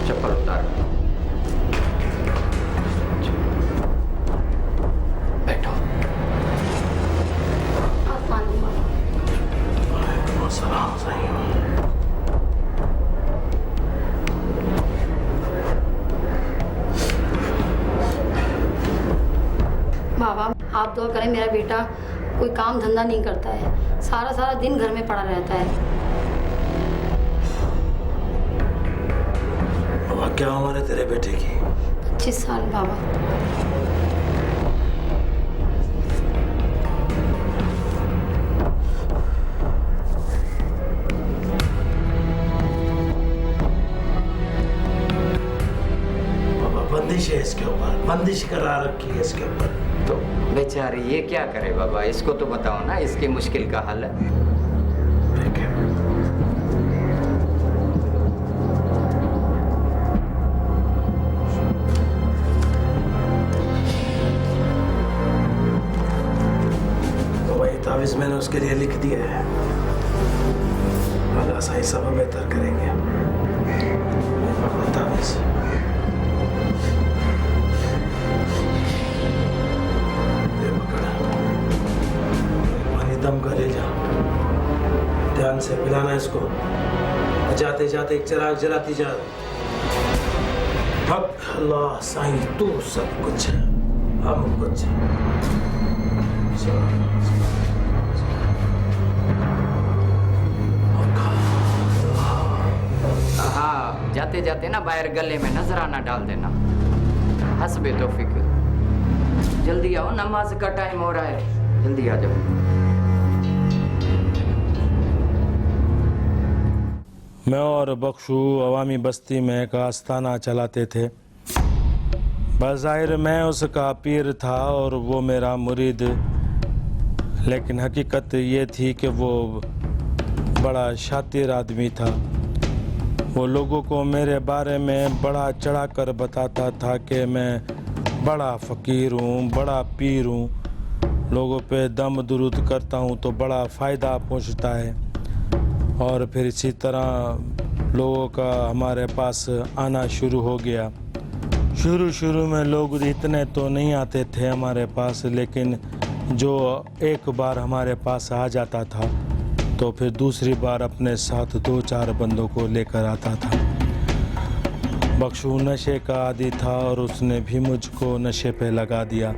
चप्पल उतार। बैठो। बाबा आप दुआ करें, मेरा बेटा कोई काम धंधा नहीं करता है, सारा सारा दिन घर में पड़ा रहता है। बाबा क्या उम्र है तेरे बेटे की? 25 साल बाबा। बाबा बंदिश है इसके ऊपर, बंदिश करा रखी है इसके ऊपर। तो बेचारी ये क्या करे बाबा, इसको तो बताओ ना इसकी मुश्किल का हल। तो भाई तावीज़ मैंने उसके लिए लिख दिया है, अल्लाह सही सब बेहतर करेंगे। तावीज़ दम का ले जा, ध्यान से पिलाना इसको, जाते जाते एक चिराग जलाती जा। हक अल्लाह साईं तू सब कुछ है, हम कुछ है। हाँ, जाते जाते ना बाहर गले में नजराना डाल देना। हस्बे तौफीक। जल्दी आओ, नमाज का टाइम हो रहा है, जल्दी आ जाओ। मैं और बख्शू अवामी बस्ती में एक आस्थाना चलाते थे। बज़ाहिर मैं उसका पीर था और वो मेरा मुरीद, लेकिन हकीकत ये थी कि वो बड़ा शातिर आदमी था। वो लोगों को मेरे बारे में बड़ा चढ़ाकर बताता था कि मैं बड़ा फ़कीर हूँ, बड़ा पीर हूँ, लोगों पे दम दुरूद करता हूँ तो बड़ा फ़ायदा पहुँचता है। और फिर इसी तरह लोगों का हमारे पास आना शुरू हो गया। शुरू में लोग इतने तो नहीं आते थे हमारे पास, लेकिन जो एक बार हमारे पास आ जाता था तो फिर दूसरी बार अपने साथ 2-4 बंदों को लेकर आता था। बख्शू नशे का आदी था और उसने भी मुझको नशे पे लगा दिया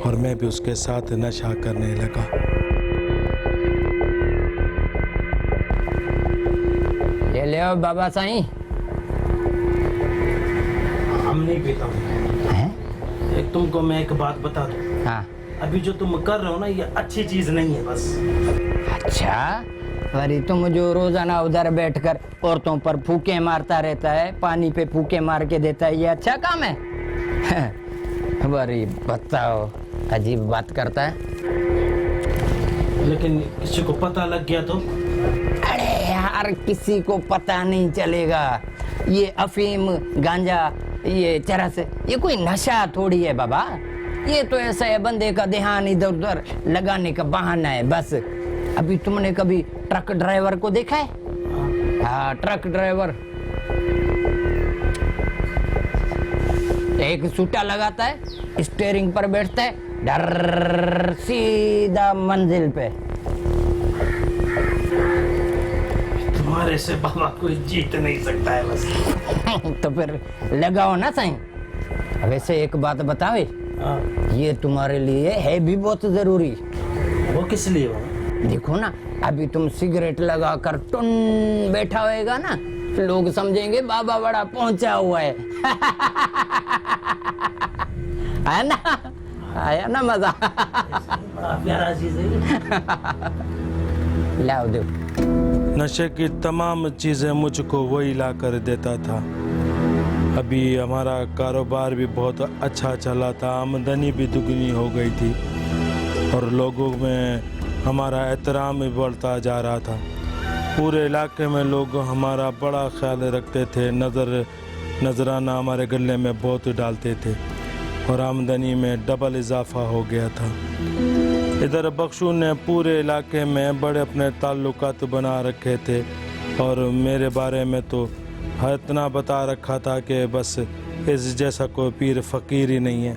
और मैं भी उसके साथ नशा करने लगा। ले आओ बाबा साईं। हम नहीं पीता हूँ। एक तुमको मैं एक बात बता दूँ। हाँ। अभी जो तुम कर रहे हो ना ये अच्छी चीज नहीं है बस। अच्छा, अरे तुम जो रोजाना उधर बैठकर औरतों पर फूके मारता रहता है, पानी पे फूके मार के देता है, ये अच्छा काम है? अरे बताओ, अजीब बात करता है। लेकिन किसी को पता लग गया तो? अरे यार किसी को पता नहीं चलेगा। ये अफीम, गांजा, ये चरस, ये कोई नशा थोड़ी है बाबा। ये तो ऐसा है बंदे का ध्यान इधर उधर लगाने का बहाना है बस। अभी तुमने कभी ट्रक ड्राइवर को देखा है? हाँ, ट्रक ड्राइवर एक सूटा लगाता है, स्टीयरिंग पर बैठता है, डर सीधा मंजिल पे। तुम्हारे से बाबा कोई जीत नहीं सकता है बस। तो फिर लगाओ ना साईं। वैसे एक बात बतावे, ये तुम्हारे लिए है भी बहुत जरूरी। वो किस लिए बाबा? देखो ना, अभी तुम सिगरेट लगाकर टुन बैठा होएगा ना, लोग समझेंगे बाबा बड़ा पहुंचा हुआ है। है ना? आया ना मजा? बड़ा प्यारा चीज है। लाओ दो। नशे की तमाम चीज़ें मुझको वही ला कर देता था। अभी हमारा कारोबार भी बहुत अच्छा चला था, आमदनी भी दुगनी हो गई थी और लोगों में हमारा एहतराम भी बढ़ता जा रहा था। पूरे इलाके में लोग हमारा बड़ा ख्याल रखते थे, नजराना हमारे गले में बहुत डालते थे और आमदनी में डबल इजाफा हो गया था। इधर बख्शू ने पूरे इलाके में बड़े अपने ताल्लुकात बना रखे थे और मेरे बारे में तो इतना बता रखा था कि बस इस जैसा कोई पीर फ़कीर ही नहीं है।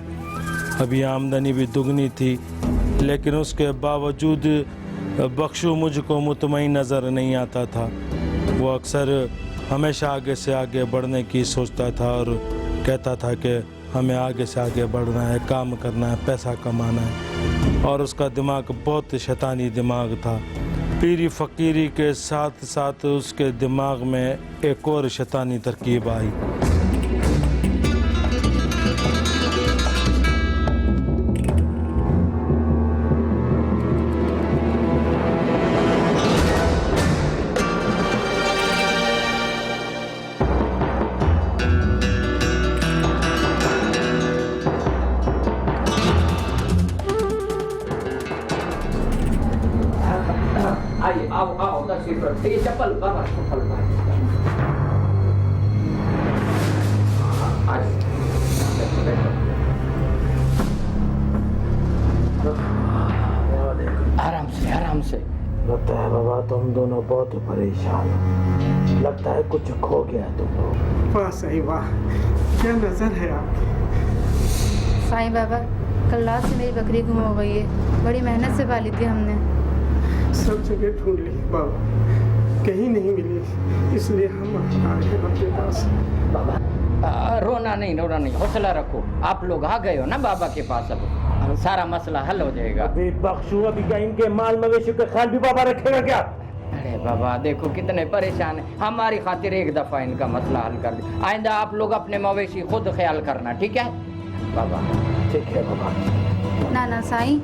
अभी आमदनी भी दुगनी थी, लेकिन उसके बावजूद बख्शू मुझको मुतमईन नज़र नहीं आता था। वो अक्सर हमेशा आगे से आगे बढ़ने की सोचता था और कहता था कि हमें आगे से आगे बढ़ना है, काम करना है, पैसा कमाना है। और उसका दिमाग बहुत शैतानी दिमाग था। पीरी फ़कीरी के साथ साथ उसके दिमाग में एक और शैतानी तरकीब आई। आइए, आओ आओ, तशरीफ रखिए। ये चप्पल बाबा, चप्पल आराम से, आराम से। लगता है बाबा तुम दोनों बहुत परेशान हो। लगता है कुछ खो गया तुम लोग। वाह सही वाह, क्या नजर है आपकी। साईं बाबा, कल रात से मेरी बकरी गुम हो गई है। बड़ी मेहनत से पाली थी हमने। सब जगह ढूंढ ली बाबा, कहीं नहीं मिली, इसलिए हम आए हैं आपके पास। बाबा रोना नहीं, हौसला रखो। आप लोग आ गए हो ना बाबा के पास, अब सारा मसला हल हो जाएगा। अभी बख्शू, अभी क्या इनके माल मवेशी का ख्याल भी बाबा रखेगा क्या? अरे बाबा देखो कितने परेशान हैं, हमारी खातिर एक दफा इनका मसला हल कर दे। आइंदा आप लोग अपने मवेशी खुद ख्याल करना, ठीक है बाबा? ठीक है बाबा। ना साईं,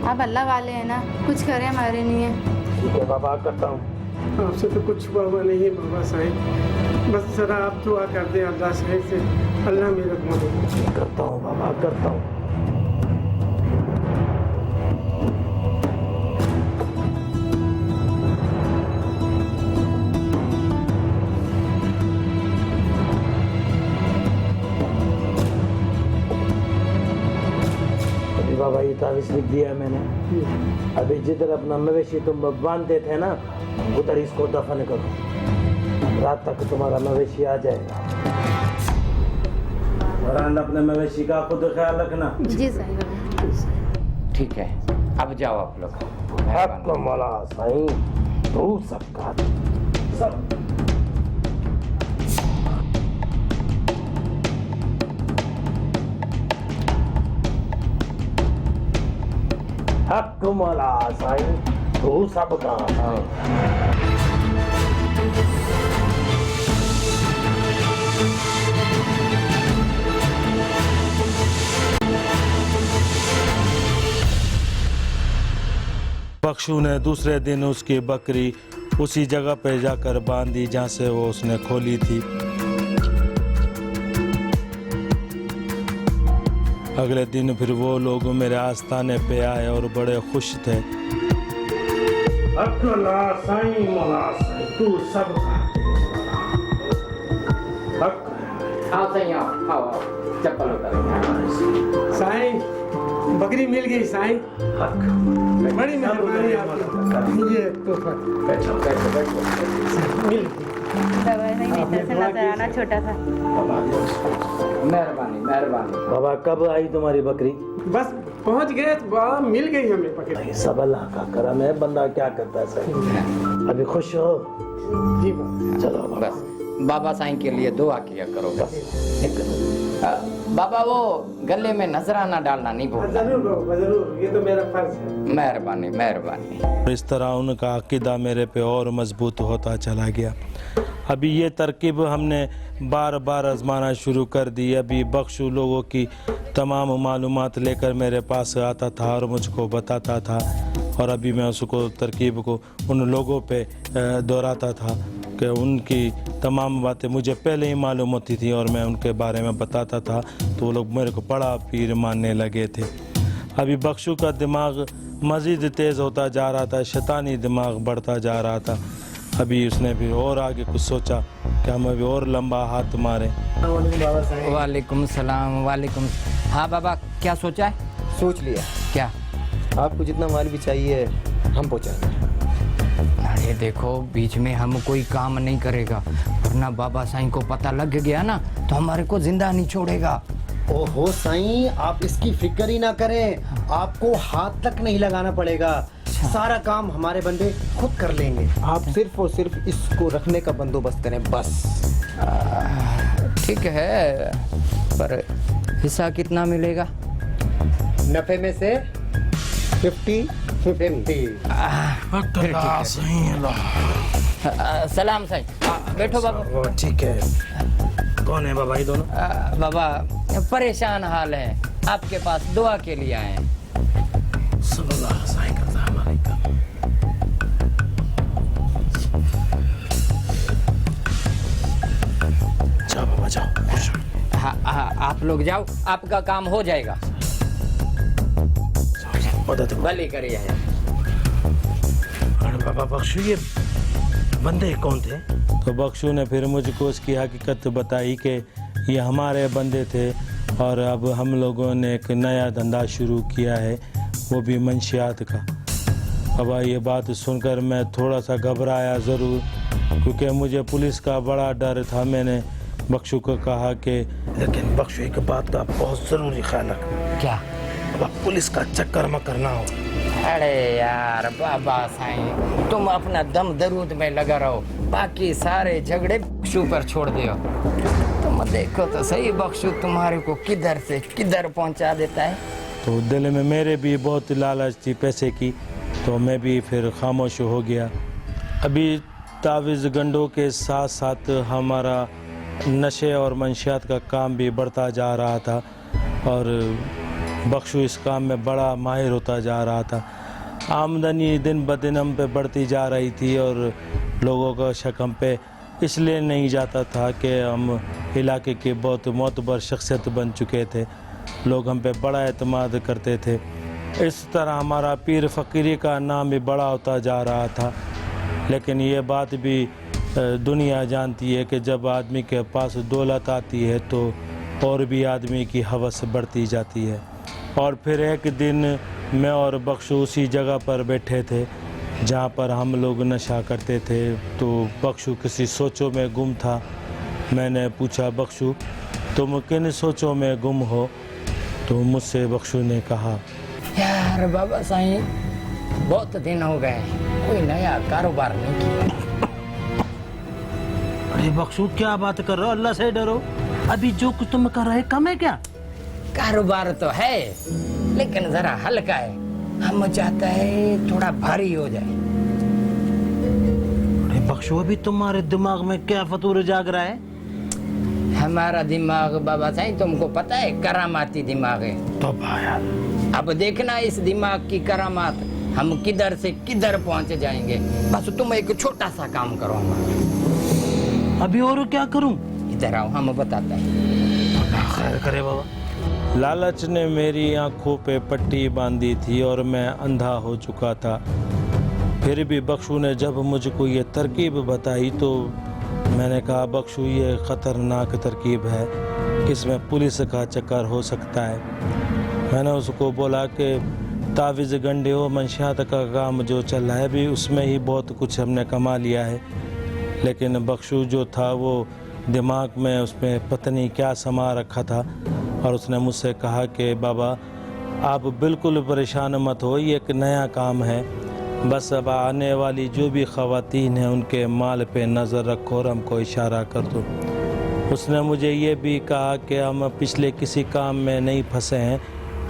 आप अल्लाह वाले हैं ना, कुछ करें हमारे लिए। ठीक है बाबा, करता हूँ। आपसे तो कुछ बाबा नहीं है बाबा साईं, बस जरा आप दुआ कर दें अल्लाह से, अल्लाह मेरा मदद। करता हूँ बाबा, करता हूँ। बाबा ये तावीज़ लिख दिया है मैंने। अभी जिधर अपना मवेशी तुम बांधते थे ना, उधर इसको दफन करो। रात तक तुम्हारा मवेशी आ जाएगा। और अपने मवेशी का खुद ख्याल रखना। जी साईं बाबा। ठीक है, अब जाओ आप लोग। हक मौला साईं, तू सबका सब। हक मौला साईं, तू सबका। बख्शू ने दूसरे दिन उसकी बकरी उसी जगह पे जाकर बांधी जहाँ से वो उसने खोली थी। अगले दिन फिर वो लोग मेरे आस्थाने पे आए और बड़े खुश थे। अकला साईं मौला साईं, तू सबका। हक। आओ सही, आओ चप्पल उतारो। साईं, बकरी मिल गई साईं, बड़ी मेहरबानी आपकी। ये तोहफा बैठो बैठो बैठो। मिल गई। नजराना छोटा था। मेहरबानी मेहरबानी। बाबा कब आई तुम्हारी बकरी? बस पहुंच गए तो बाबा मिल गई हमें बकरी। ये सब अल्लाह का करम है, बंदा क्या करता है सही। अभी खुश हो? जी बाबा। चलो बाबा। बस बाबा साईं के लिए दुआ किया करो बस। बाबा वो गले में नजराना डालना नहीं भूलना। जरूर बाबा जरूर, ये तो मेरा फर्ज है। मेहरबानी मेहरबानी। इस तरह उनका अकीदा मेरे पे और मजबूत होता चला गया। अभी ये तरकीब हमने बार बार आजमाना शुरू कर दी। अभी बख्शू लोगों की तमाम मालूमात लेकर मेरे पास आता था और मुझको बताता था, और अभी मैं उसको तरकीब को उन लोगों पे दोहराता था कि उनकी तमाम बातें मुझे पहले ही मालूम होती थी और मैं उनके बारे में बताता था, तो वो लोग मेरे को बड़ा पीर मानने लगे थे। अभी बख्शू का दिमाग मज़ीद तेज़ होता जा रहा था, शैतानी दिमाग बढ़ता जा रहा था। अभी उसने भी और आगे कुछ सोचा कि हम अभी और लंबा हाथ मारें। वालेकुम सलाम। वालेकुम। हाँ बाबा, क्या सोचा है? सोच लिया, क्या? आपको जितना माल भी चाहिए हम पहुँचाएंगे। अरे ये देखो, बीच में हम कोई काम नहीं करेगा, वरना बाबा साईं को पता लग गया ना तो हमारे को जिंदा नहीं छोड़ेगा। ओहो साईं, आप इसकी फिक्र ही ना करें, आपको हाथ तक नहीं लगाना पड़ेगा। सारा काम हमारे बंदे खुद कर लेंगे। आप सिर्फ और सिर्फ इसको रखने का बंदोबस्त करें बस। ठीक है, पर हिस्सा कितना मिलेगा? नफे में से 50-50। सलाम साईं। बैठो बाबा। वो ठीक है। कौन है बाबा ये दोनों? बाबा परेशान हाल है, आपके पास दुआ के लिए आए हैं। जाओ बाबा जाओ। हाँ, आप लोग जाओ, आपका काम हो जाएगा। भले करिए। अरे बाबा बख्शू, ये बंदे कौन थे? तो बख्शू ने फिर मुझको उसकी हकीकत बताई कि ये हमारे बंदे थे और अब हम लोगों ने एक नया धंधा शुरू किया है, वो भी मंशियात का। अब ये बात सुनकर मैं थोड़ा सा घबराया ज़रूर, क्योंकि मुझे पुलिस का बड़ा डर था। मैंने बख्शू को कहा कि लेकिन बख्शू एक बात का बहुत ज़रूरी ख्याल रखना। क्या? अब पुलिस का चक्कर मकर ना हो। अरे यार बाबा साईं, तुम अपना दम दरूद में लगा रहो, बाकी सारे झगड़े बख्शू पर छोड़ दियो। तुम देखो तो सही, बख्शू तुम्हारे को किधर से किधर पहुंचा देता है। तो दिल में मेरे भी बहुत लालच थी पैसे की, तो मैं भी फिर खामोश हो गया। अभी तावीज़ गंडों के साथ साथ हमारा नशे और मंशियात का काम भी बढ़ता जा रहा था और बख्शू इस काम में बड़ा माहिर होता जा रहा था। आमदनी दिन ब दिन हम पे बढ़ती जा रही थी और लोगों का शक हम पे इसलिए नहीं जाता था कि हम इलाके के बहुत मोतबर शख्सियत बन चुके थे, लोग हम पे बड़ा एतमाद करते थे। इस तरह हमारा पीर फ़कीरी का नाम भी बड़ा होता जा रहा था। लेकिन ये बात भी दुनिया जानती है कि जब आदमी के पास दौलत आती है तो और भी आदमी की हवस बढ़ती जाती है। और फिर एक दिन मैं और बख्शू उसी जगह पर बैठे थे जहाँ पर हम लोग नशा करते थे, तो बख्शू किसी सोचों में गुम था। मैंने पूछा, बख्शू तुम किन सोचों में गुम हो? तो मुझसे बख्शू ने कहा, यार बाबा साईं, बहुत दिन हो गए, कोई नया कारोबार नहीं किया। अरे बख्शू क्या बात कर रहे हो? अल्लाह से डरो। अभी जो कुछ तुम कर रहे कम है क्या? कारोबार तो है, लेकिन जरा हल्का है। हम चाहता है थोड़ा भारी हो जाए। अरे बख्शू, अभी तुम्हारे दिमाग में क्या फतूर जाग रहा है? हमारा दिमाग बाबा साईं तुमको पता है, करामाती दिमाग है। तो यार, अब देखना इस दिमाग की करामात, हम किधर से किधर पहुंच जाएंगे। बस तुम एक छोटा सा काम करो हमारा। अभी और क्या करूं? इधर आओ, हम बताते हैं। खैर करे बाबा। लालच ने मेरी आंखों पे पट्टी बांधी थी और मैं अंधा हो चुका था। फिर भी बख्शू ने जब मुझको ये तरकीब बताई तो मैंने कहा, बख्शू ये ख़तरनाक तरकीब है, इसमें पुलिस का चक्कर हो सकता है। मैंने उसको बोला कि तावीज़ गंडे और मंशियात का काम जो चल रहा है अभी उसमें ही बहुत कुछ हमने कमा लिया है। लेकिन बख्शू जो था वो दिमाग में उसमें पता नहीं क्या समा रखा था और उसने मुझसे कहा कि बाबा आप बिल्कुल परेशान मत हो, ये एक नया काम है, बस अब आने वाली जो भी ख़वातीन हैं उनके माल पे नज़र रखो और हमको इशारा कर दो। उसने मुझे ये भी कहा कि हम पिछले किसी काम में नहीं फंसे हैं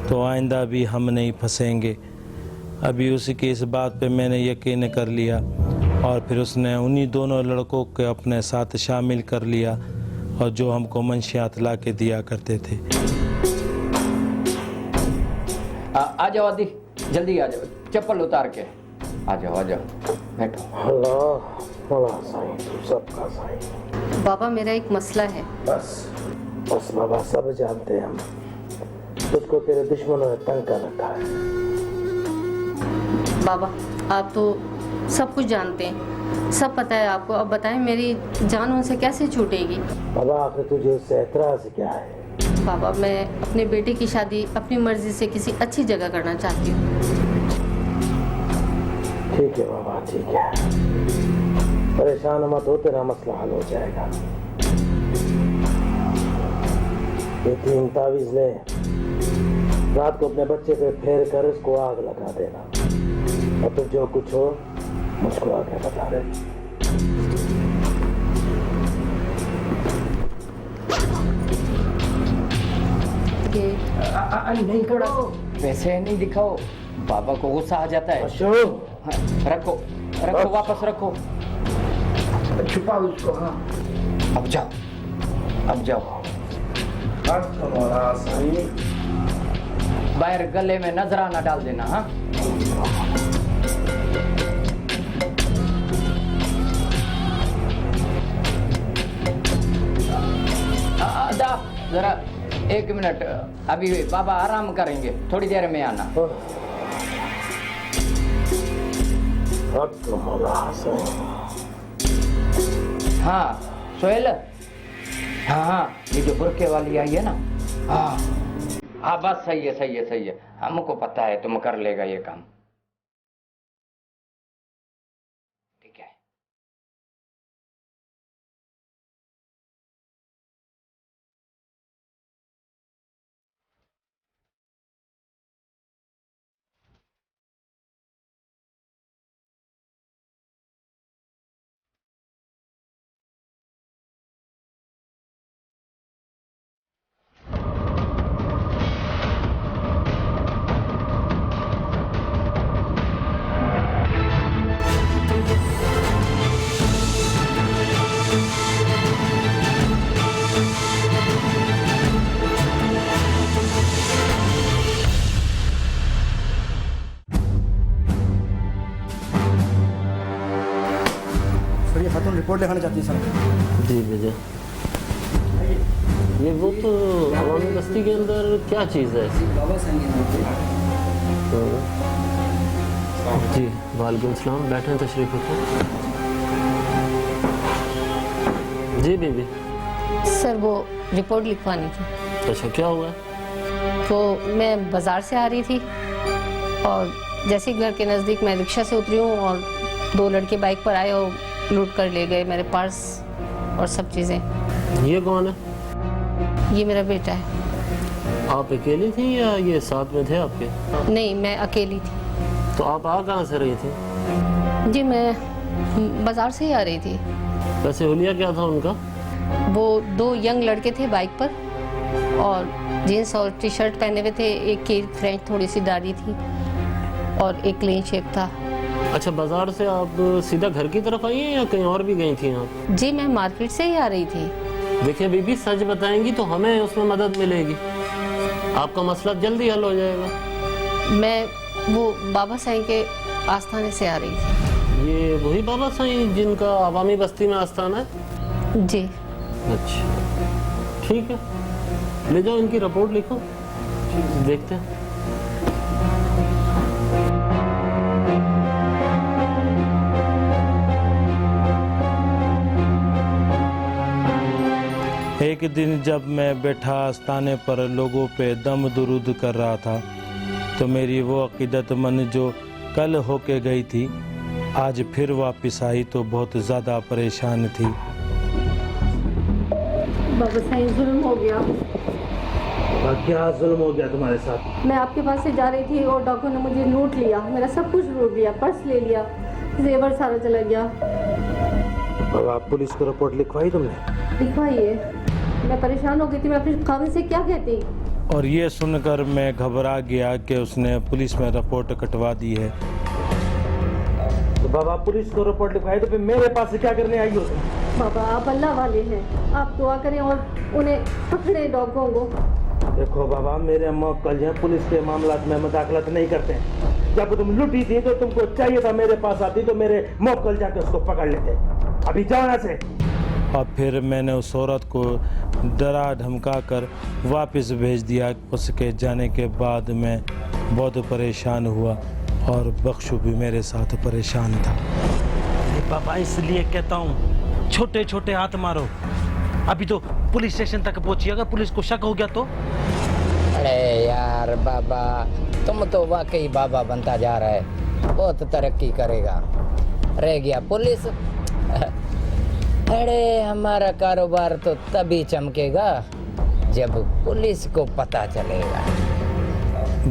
तो आइंदा भी हम नहीं फंसेंगे। अभी उसी की इस बात पे मैंने यकीन कर लिया और फिर उसने उन्हीं दोनों लड़कों को अपने साथ शामिल कर लिया और जो हमको मंशियात ला के दिया करते थे। आ जाओ आदि, जल्दी आ जाओ, चप्पल उतार के आ जाओ बैठो। अल्लाह अल्लाह साईं, तू सबका साईं। बाबा मेरा एक मसला है। बस बस बाबा, सब जानते हैं हम, तुझको तेरे दुश्मनों ने तंग कर रखा है। बाबा आप तो सब कुछ जानते हैं, सब पता है आपको। अब बताएं मेरी जान उनसे कैसे छूटेगी? बाबा आखिर तुझे उससे एतराज क्या है? बाबा मैं अपने बेटे की शादी अपनी मर्जी से किसी अच्छी जगह करना चाहती हूँ। ठीक है बाबा, ठीक है, परेशान मत हो, तेरा मसला हल हो जाएगा। ये 3 तावीज ले, रात को अपने बच्चे पे फेर कर उसको आग लगा देना, और फिर जो कुछ हो मुझको आगे बता दे। नहीं, थोड़ा वैसे नहीं दिखाओ, बाबा को गुस्सा आ जाता है। अशोक, हाँ, रखो रखो, वापस रखो, छुपाओ उसको। हाँ, अब जाओ, अब जाओ। बाहर गले में नजराना डाल देना। हाँ, जरा 1 मिनट, अभी बाबा आराम करेंगे, थोड़ी देर में आना। हाँ सोहेल, हाँ हाँ, ये जो बुरके वाली आई है ना, हाँ हाँ, बस सही है, सही है, सही है, हमको पता है तुम कर लेगा ये काम। ठीक है। सर, ये खातून रिपोर्ट लिखाना चाहती है सर। जी विजय, ये वो तो अवामी बस्ती के अंदर क्या चीज़ है ऐसी? जी वालेकुम सलाम, बैठे तशरीफ रखें। जी बीबी। सर वो रिपोर्ट लिखवानी थी। अच्छा, क्या हुआ? तो मैं बाज़ार से आ रही थी और जैसे ही घर के नज़दीक मैं रिक्शा से उतरी हूँ और 2 लड़के बाइक पर आए और लूट कर ले गए मेरे पर्स और सब चीज़ें। ये कौन है? ये मेरा बेटा है। आप अकेली थी या ये साथ में थे आपके? नहीं, मैं अकेली थी। तो आप आ कहाँ से रही थी? जी मैं बाज़ार से ही आ रही थी। वैसे हुलिया क्या था उनका? वो 2 यंग लड़के थे बाइक पर और जीन्स और टी-शर्ट पहने हुए थे, एक की फ्रेंच थोड़ी सी दाढ़ी थी और एक क्लीन शेव था। अच्छा, बाजार से आप सीधा घर की तरफ आई हैं या कहीं और भी गई थी आप? जी मैं मार्केट से ही आ रही थी। देखिए बीबी, सच बताएंगी तो हमें उसमें मदद मिलेगी, आपका मसला जल्दी हल हो जाएगा। मैं वो बाबा साईं के आस्थाने से आ रही थी। ये वही बाबा साईं जिनका अवामी बस्ती में आस्थान है? जी। अच्छा ठीक है, ले जाओ, इनकी रिपोर्ट लिखो, देखते हैं। एक दिन जब मैं बैठा आस्थाने पर लोगों पे दम दुरूद कर रहा था तो मेरी वो अकीदतमंद जो कल होके गई थी आज फिर वापस आई तो बहुत ज़्यादा परेशान थी। बाबा साईं, जुल्म हो गया। क्या जुल्म हो गया तुम्हारे साथ? मैं आपके पास से जा रही थी और डॉक्टर ने मुझे लूट लिया, मेरा सब कुछ लूट लिया, पर्स ले लिया, जेवर सारा चला गया। अब आप पुलिस को रिपोर्ट लिखवाई तुमने? लिखवाइए। मैं परेशान हो गई थी, मैं अपने खाविंद से क्या कहती। और ये सुनकर मैं घबरा गया कि उसने पुलिस में रिपोर्ट कटवा दी है। तो बाबा पुलिस को रिपोर्ट लिखवाई तो फिर मेरे पास से क्या करने आई हो? बाबा आप अल्लाह वाले हैं, आप दुआ करें और उन्हें पकड़े डॉगों को। देखो बाबा, मेरे मौकल जो पुलिस के मामला में मुदाखलत नहीं करते। जब तुम लुटी थी तो तुमको चाहिए था मेरे पास आती तो मेरे मौकल जाके उसको पकड़ लेते। अभी जाओ यहाँ से। और फिर मैंने उस औरत को डरा धमका कर वापस भेज दिया। उसके जाने के बाद मैं बहुत परेशान हुआ और बख्शू भी मेरे साथ परेशान था। बाबा इसलिए कहता हूँ छोटे छोटे हाथ मारो, अभी तो पुलिस स्टेशन तक पहुंची, अगर पुलिस को शक हो गया तो? अरे यार बाबा, तुम तो वाकई बाबा बनता जा रहा है। बहुत तरक्की करेगा। रह गया पुलिस, अरे हमारा कारोबार तो तभी चमकेगा जब पुलिस को पता चलेगा।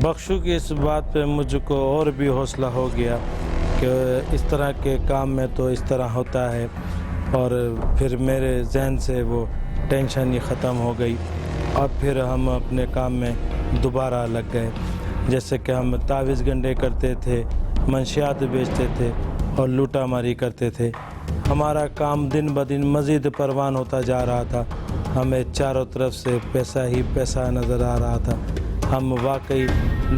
बख्शू की इस बात पे मुझको और भी हौसला हो गया कि इस तरह के काम में तो इस तरह होता है, और फिर मेरे जहन से वो टेंशन ही ख़त्म हो गई। अब फिर हम अपने काम में दोबारा लग गए। जैसे कि हम तावीज़ गंडे करते थे, मंशियात बेचते थे और लूटा मारी करते थे। हमारा काम दिन ब दिन मज़ीद परवान होता जा रहा था। हमें चारों तरफ से पैसा ही पैसा नज़र आ रहा था। हम वाकई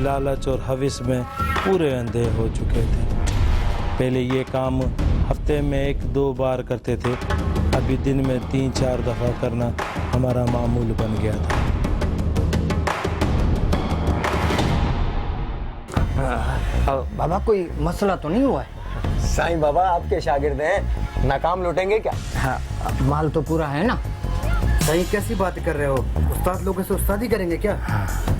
लालच और हविस में पूरे अंधे हो चुके थे। पहले ये काम हफ्ते में 1-2 बार करते थे, अभी दिन में 3-4 दफ़ा करना हमारा मामूल बन गया था। बाबा कोई मसला तो नहीं हुआ है? साईं बाबा आपके शागिर्द हैं, नाकाम लौटेंगे क्या? हाँ, माल तो पूरा है ना? साईं कैसी बात कर रहे हो? उस्ताद लोगों से उस्तादी करेंगे क्या?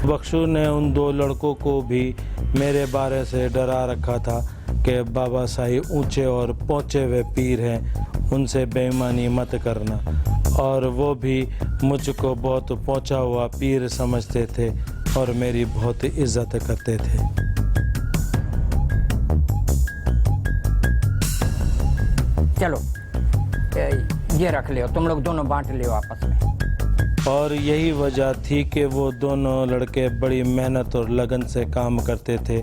बख्शू ने उन 2 लड़कों को भी मेरे बारे से डरा रखा था कि बाबा साईं ऊंचे और पहुँचे हुए पीर हैं, उनसे बेईमानी मत करना। और वो भी मुझको बहुत पहुँचा हुआ पीर समझते थे और मेरी बहुत इज्जत करते थे। चलो ये रख लियो, तुम लोग दोनों बांट लियो आपस में। और यही वजह थी कि वो दोनों लड़के बड़ी मेहनत और लगन से काम करते थे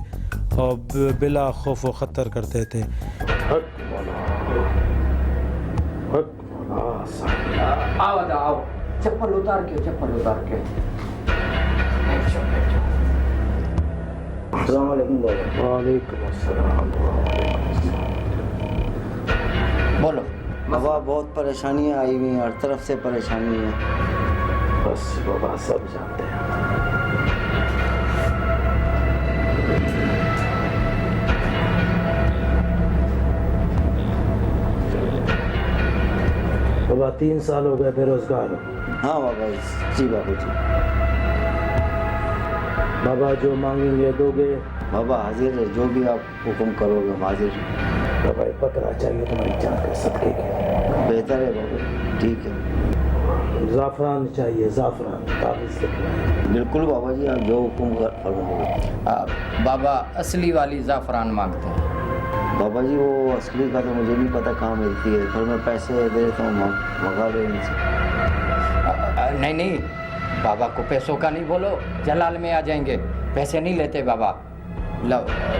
और बिला खौफ व ख़तर करते थे। आओ आओ, चप्पल उतार के, चप्पल उतार के। बोलो बाबा, बहुत परेशानियाँ आई हुई हैं, हर तरफ से परेशानी है। बस बाबा सब जानते हैं। बाबा 3 साल हो गए बेरोजगार हो। हाँ बाबा जी, बाबू जी। बाबा जो मांगेंगे दोगे? बाबा हाजिर है, जो भी आप हुक्म करोगे हम हाजिर हैं। बाबा एक पकड़ा चाहिए तुम्हारी जान के सदके के। बेहतर है बाबा, ठीक है। ज़ाफ़रान चाहिए, ज़ाफ़रान ताबीज़ लिखना है। बिल्कुल बाबा जी, आप जो हुक्म करोगे। बाबा असली वाली ज़ाफ़रान मांगते हैं। बाबा जी वो असली का तो मुझे नहीं पता कहाँ मिलती है, फिर मैं पैसे दे देता हूँ, मंगा लो इनसे। नहीं नहीं, बाबा को पैसों का नहीं बोलो, जलाल में आ जाएंगे। पैसे नहीं लेते बाबा। लो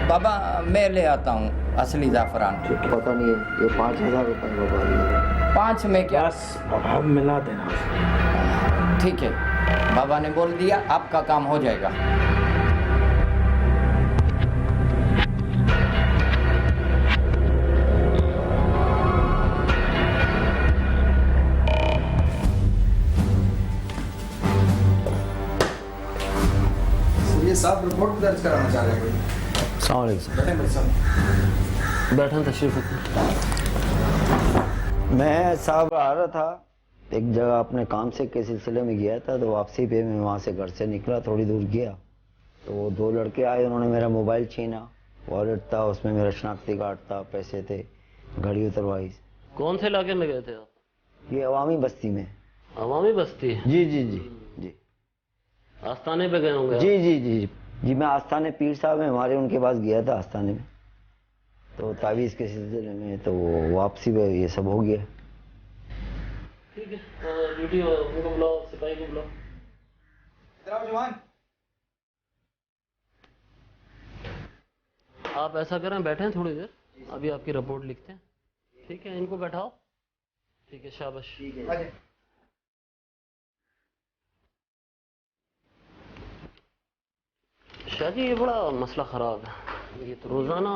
बाबा, मैं ले आता हूँ असली ज़ाफ़रान। पता नहीं है, ये 5000 रुपये बाबा। 5 में क्या? बस बाबा मिला देना। ठीक है, बाबा ने बोल दिया, आपका काम हो जाएगा। साहब रिपोर्ट दर्ज कराना चाह रहे हैं कोई? बैठन तशरीफ रखिए। मैं साहब आ रहा था एक जगह, अपने काम से के सिलसिले में गया था, तो वापसी पे मैं वहाँ से घर से निकला, थोड़ी दूर गया तो वो 2 लड़के आए, उन्होंने मेरा मोबाइल छीना, वॉलेट था, उसमें मेरा शनाख्ती कार्ड था, पैसे थे, घड़ी उतरवाई। कौन से इलाके में गए थे आप? ये अवामी बस्ती में। अवामी बस्ती? जी जी जी जी। आस्थाने पे गए होंगे? जी जी जी जी, मैं आस्थाने पीर साहब हैं हमारे, उनके पास गया था आस्थाने में, तो तावीज़ के सिलसिले में, तो वापसी में ये सब हो गया। ठीक है, ड्यूटी उनको बुलाओ, सिपाही को बुलाओ। जवान, आप ऐसा करें, बैठें थोड़ी देर, अभी आपकी रिपोर्ट लिखते हैं। ठीक है, इनको बैठाओ। ठीक है, शाबाश। शाह जी, ये बड़ा मसला ख़राब है। ये तो रोज़ाना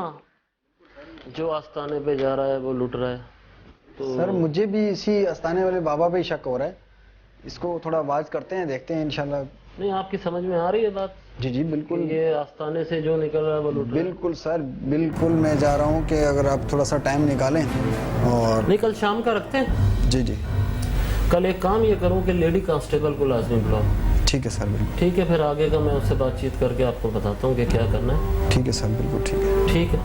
जो आस्थाने पे जा रहा है वो लूट रहा है। तो सर मुझे भी इसी आस्थाने वाले बाबा पे शक हो रहा है, इसको थोड़ा आवाज करते हैं, देखते हैं इंशाल्लाह। नहीं, आपकी समझ में आ रही है बात? जी जी बिल्कुल। ये आस्थाने से जो निकल रहा है वो लूट रहा है। बिल्कुल सर, बिल्कुल। मैं जा रहा हूँ कि अगर आप थोड़ा सा टाइम निकालें और नहीं, कल शाम का रखते हैं। जी जी, कल एक काम ये करूँ कि लेडी कांस्टेबल को लाजमी बुलाओ। ठीक है सर, बिल्कुल ठीक है, फिर आगे का मैं उससे बातचीत करके आपको बताता हूँ कि क्या करना है। ठीक है सर, बिल्कुल ठीक है। ठीक है।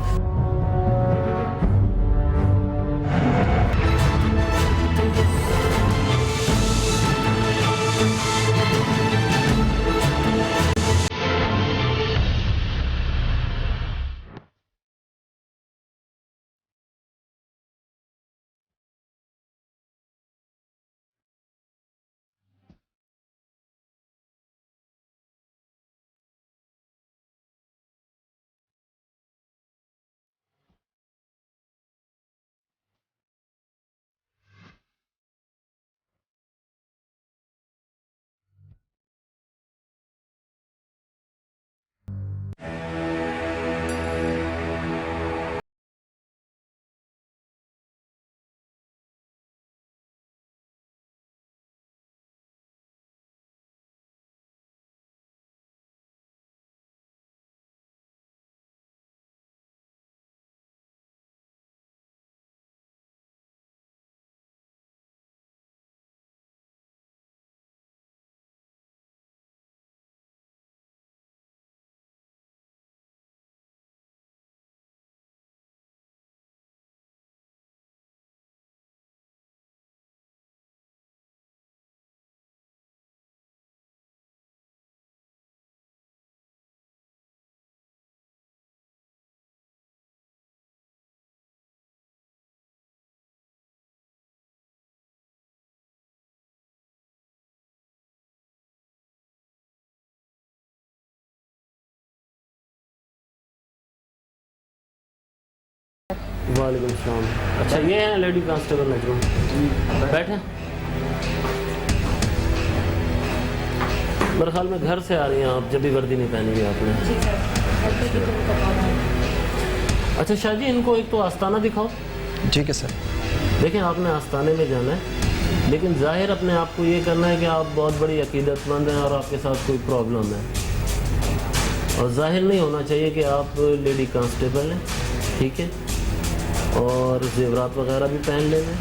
वालेकुम सलाम। अच्छा, ये हैं लेडी कांस्टेबल नजरुम। बैठे। मेरे ख्याल में घर से आ रही हैं आप, जब भी वर्दी नहीं पहनी हुई आपने। अच्छा शाह जी, इनको एक तो आस्ताना दिखाओ। ठीक है सर। देखिए, आपने आस्ताने में जाना है, लेकिन जाहिर अपने आप को ये करना है कि आप बहुत बड़ी अकीदतमंद हैं और आपके साथ कोई प्रॉब्लम है, और जाहिर नहीं होना चाहिए कि आप लेडी कांस्टेबल हैं, ठीक है। और जेवरात वगैरह भी पहन लेना है।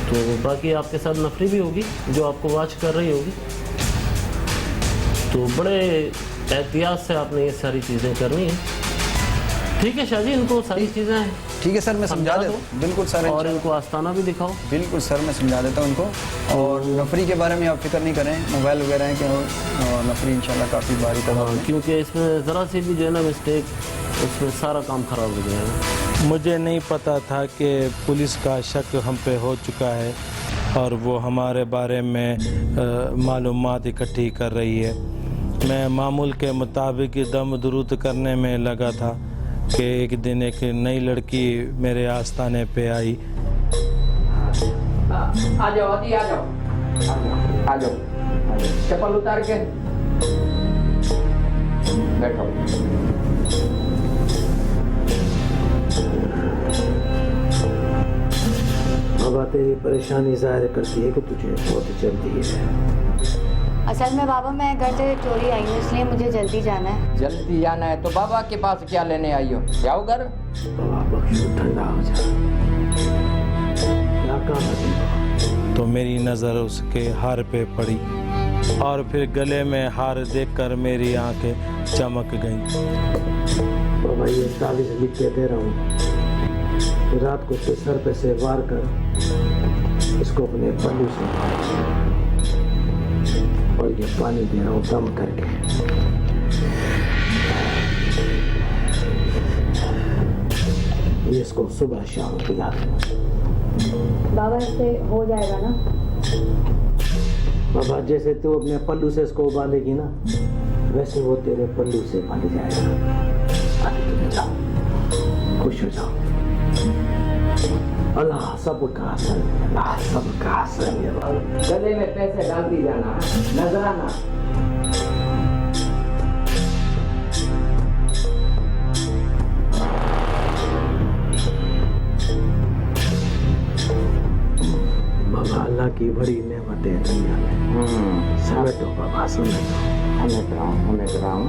तो बाकी आपके साथ नफरी भी होगी जो आपको वॉच कर रही होगी, तो बड़े एहतियात से आपने ये सारी चीज़ें करनी है, ठीक है शाह जी। इनको सारी चीज़ें ठीक है सर, मैं समझा देता हूँ। बिल्कुल सर। और इनको आस्ताना भी दिखाओ। बिल्कुल सर, मैं समझा देता हूँ इनको। और नफरी के बारे में आप फिक्र नहीं करें, मोबाइल वगैरह है कि नफरी इंशाल्लाह काफ़ी भारी तबाह है, क्योंकि इसमें ज़रा सी भी जो है ना मिस्टेक, उसमें सारा काम खराब हो जाएगा। मुझे नहीं पता था कि पुलिस का शक हम पे हो चुका है और वो हमारे बारे में मालूमात इकट्ठी कर रही है। मैं मामूल के मुताबिक दम दुरूद करने में लगा था कि एक दिन एक नई लड़की मेरे आस्ताने पे आई। आ जाओ अति, आ जाओ, आ जाओ, चप्पल उतार के बैठो। बाबा तेरी परेशानी जाहिर करती है कि तुझे बहुत जल्दी है। असल में बाबा मैं घर से चोरी आई हूँ, इसलिए मुझे जल्दी जाना है। जल्दी जाना है तो बाबा के पास क्या लेने आई हो? जाओ घर। बाबा बख्शो, ठंडा हो जा। क्या काम है? तो मेरी नज़र उसके हार पे पड़ी और फिर गले में हार देखकर मेरी आंखें चमक गईं। बाबा ये ताबीज लिख के दे रहा हूँ, रात को उसके सर पे से वार कर इसको अपने पल्लू से, और ये पानी दे रहा हूँ दम करके। ये इसको सुबह शाम पिला दो। बाबा इससे हो जाएगा ना? बाबा जैसे तू अपने पल्लू से इसको बांधेगी ना, वैसे वो तेरे पल्लू से बांध जाएगा। आगे तुम जाओ, खुश हो जाओ। अल्लाह सबका हसन, अल्लाह सबका हसन। गले में पैसे डालती जाना, नजराना। बाबा अल्लाह की बड़ी नेमत है दुनिया में। समेटो बाबा, समेटो। समेट रहा हूँ।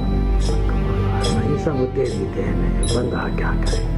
ये सब तेरी देन है, बंदा क्या करे।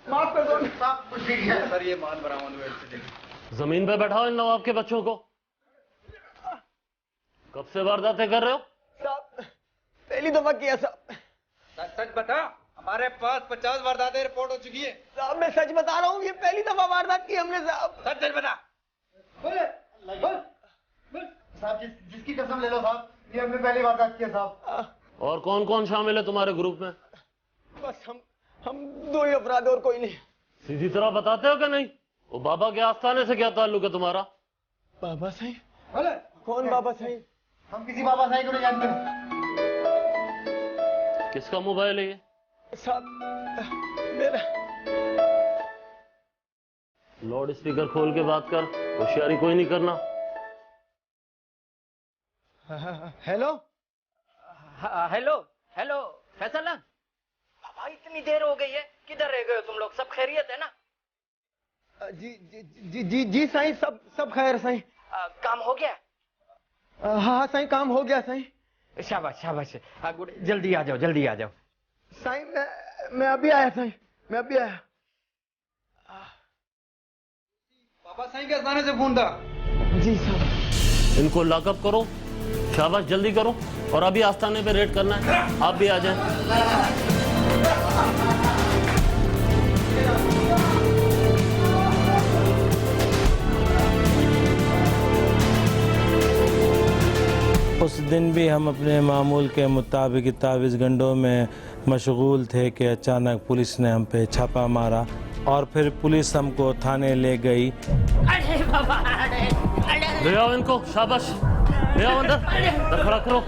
माफ कर दो साहब, कुछ नहीं किया सर, ये माल बरामद हुए। जमीन पे बैठाओ इन नवाब के बच्चों को। कब से वारदातें कर रहे हो? साहब पहली दफा किया साहब। सच बता, हमारे पास 50 वारदातें रिपोर्ट हो चुकी है। साहब मैं सच बता रहा हूँ, ये पहली दफा वारदात की हमने साहब। सच सच बता। साहब जिसकी कसम ले लो साहब, ये हमने पहली वारदात की है साहब। और कौन कौन शामिल है तुम्हारे ग्रुप में? बस हम दो ही अपराध, और कोई नहीं। सीधी तरह बताते हो कि नहीं? वो बाबा के आस्थाने से क्या ताल्लुक है तुम्हारा? बाबा साईं? कौन बाबा साईं? हम किसी बाबा साईं को नहीं जानते। किसका मोबाइल है ये? लाउड स्पीकर खोल के बात कर, होशियारी कोई नहीं करना। हेलो हेलो हेलो फैसल, बाबा इतनी देर हो गई है, किधर रह गए हो तुम लोग? सब खैरियत है ना? जी जी जी जी जी साईं, सब खैर साईं। काम हो गया? हाँ साईं, काम हो गया साईं। शाबाश शाबाश, गुड, जल्दी आ जाओ, जल्दी आ जाओ। साईं मैं अभी आया साईं, मैं अभी आया। पापा साईं के आस्थाने से फोन था। जी साहब। इनको लॉकअप करो, शाबाश जल्दी करो, और अभी आस्थाने पे रेड करना है। आप भी आ जाएं। उस दिन भी हम अपने मामूल के मुताबिक तावीज़ गंडों में मशगूल थे कि अचानक पुलिस ने हम पे छापा मारा और फिर पुलिस हमको थाने ले गई। अरे बाबा, ले आओ इनको, शाबाश, ले आओ अंदर, खड़ा करो।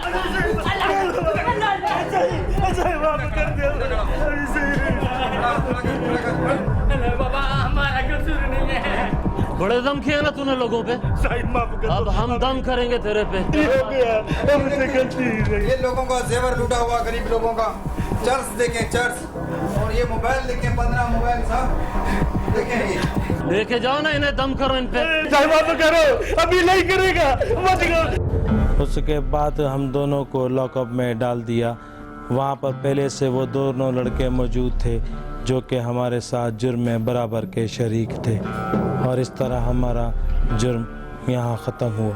बाबा हमारा कसूर नहीं है। बड़े दम किए ना तूने लोगों पे, अब हम दम करेंगे तेरे पे। ये लोगों का जेवर लूटा हुआ, गरीब लोगों का चर्च देखें, चर्च, और ये मोबाइल देखें, 15 मोबाइल साहब देखें। ये लेके जाओ ना इन्हें, दम करो इन पे। करो, अभी नहीं करेगा, मत करो। उसके बाद हम दोनों को लॉकअप में डाल दिया। वहाँ पर पहले से वो दोनों लड़के मौजूद थे जो कि हमारे साथ जुर्म में बराबर के शरीक थे, और इस तरह हमारा जुर्म यहाँ ख़त्म हुआ।